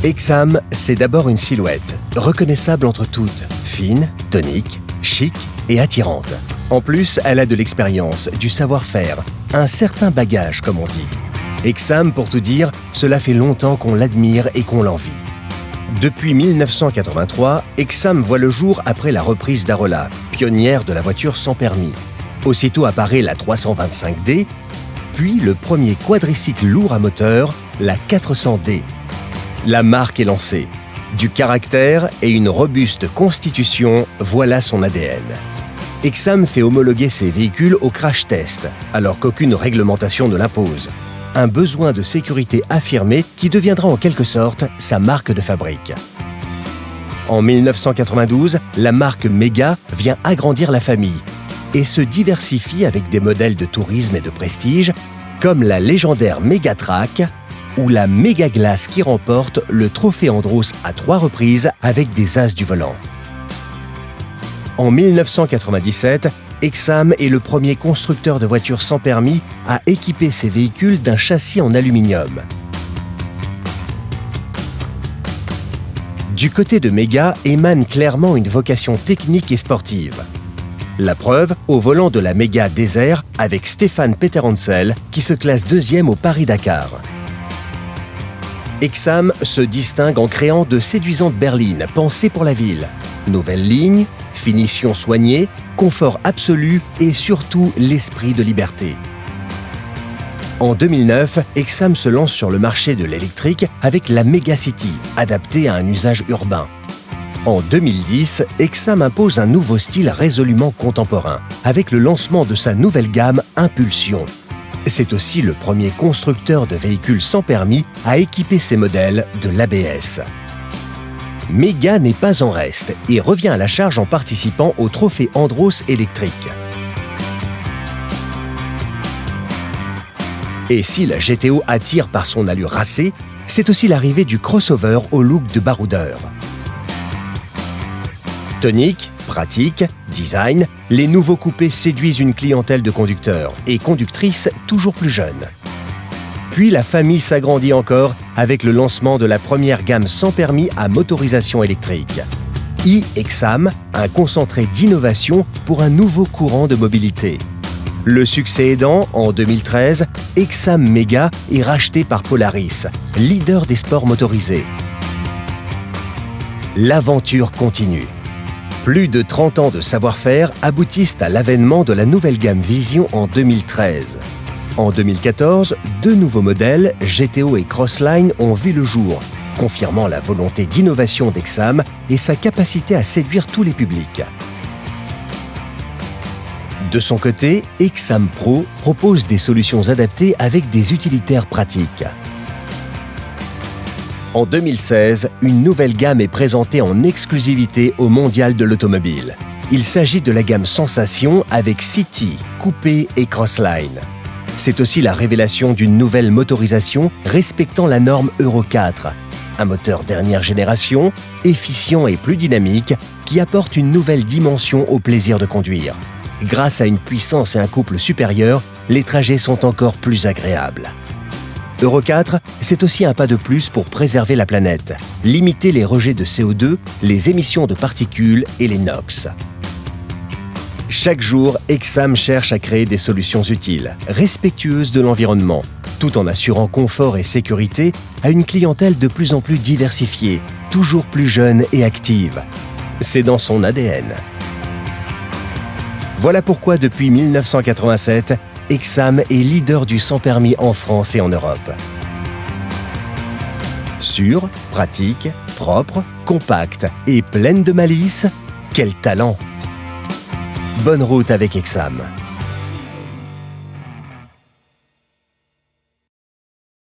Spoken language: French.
Exam, c'est d'abord une silhouette, reconnaissable entre toutes, fine, tonique, chic et attirante. En plus, elle a de l'expérience, du savoir-faire, un certain bagage comme on dit. Exam, pour tout dire, cela fait longtemps qu'on l'admire et qu'on l'envie. Depuis 1983, Exam voit le jour après la reprise d'Arola, pionnière de la voiture sans permis. Aussitôt apparaît la 325D, puis le premier quadricycle lourd à moteur, la 400D. La marque est lancée. Du caractère et une robuste constitution, voilà son ADN. Exam fait homologuer ses véhicules au crash test, alors qu'aucune réglementation ne l'impose. Un besoin de sécurité affirmé qui deviendra en quelque sorte sa marque de fabrique. En 1992, la marque Mega vient agrandir la famille et se diversifie avec des modèles de tourisme et de prestige, comme la légendaire Megatrack ou la Megaglass qui remporte le trophée Andros à 3 reprises avec des as du volant. En 1997, Exam est le premier constructeur de voitures sans permis à équiper ses véhicules d'un châssis en aluminium. Du côté de Mega émane clairement une vocation technique et sportive. La preuve au volant de la Mega Desert avec Stéphane Peterhansel qui se classe 2e au Paris-Dakar. Exam se distingue en créant de séduisantes berlines pensées pour la ville. Nouvelle ligne, finition soignée, confort absolu et surtout l'esprit de liberté. En 2009, Exam se lance sur le marché de l'électrique avec la Megacity, adaptée à un usage urbain. En 2010, Exam impose un nouveau style résolument contemporain, avec le lancement de sa nouvelle gamme Impulsion. C'est aussi le premier constructeur de véhicules sans permis à équiper ses modèles de l'ABS. Mega n'est pas en reste et revient à la charge en participant au trophée Andros électrique. Et si la GTO attire par son allure racée, c'est aussi l'arrivée du crossover au look de baroudeur. Tonique, pratique, design, les nouveaux coupés séduisent une clientèle de conducteurs et conductrices toujours plus jeunes. Puis la famille s'agrandit encore avec le lancement de la première gamme sans permis à motorisation électrique. e-Exam, un concentré d'innovation pour un nouveau courant de mobilité. Le succès aidant, en 2013, Exam Mega est racheté par Polaris, leader des sports motorisés. L'aventure continue. Plus de 30 ans de savoir-faire aboutissent à l'avènement de la nouvelle gamme Vision en 2013. En 2014, 2 nouveaux modèles, GTO et Crossline, ont vu le jour, confirmant la volonté d'innovation d'Exam et sa capacité à séduire tous les publics. De son côté, Exam Pro propose des solutions adaptées avec des utilitaires pratiques. En 2016, une nouvelle gamme est présentée en exclusivité au Mondial de l'automobile. Il s'agit de la gamme Sensation avec City, Coupé et Crossline. C'est aussi la révélation d'une nouvelle motorisation respectant la norme Euro 4. Un moteur dernière génération, efficient et plus dynamique, qui apporte une nouvelle dimension au plaisir de conduire. Grâce à une puissance et un couple supérieur, les trajets sont encore plus agréables. Euro 4, c'est aussi un pas de plus pour préserver la planète, limiter les rejets de CO2, les émissions de particules et les NOx. Chaque jour, Exam cherche à créer des solutions utiles, respectueuses de l'environnement, tout en assurant confort et sécurité à une clientèle de plus en plus diversifiée, toujours plus jeune et active. C'est dans son ADN. Voilà pourquoi depuis 1987, Exam est leader du sans-permis en France et en Europe. Sûre, pratique, propre, compacte et pleine de malice, quel talent! Bonne route avec Exam.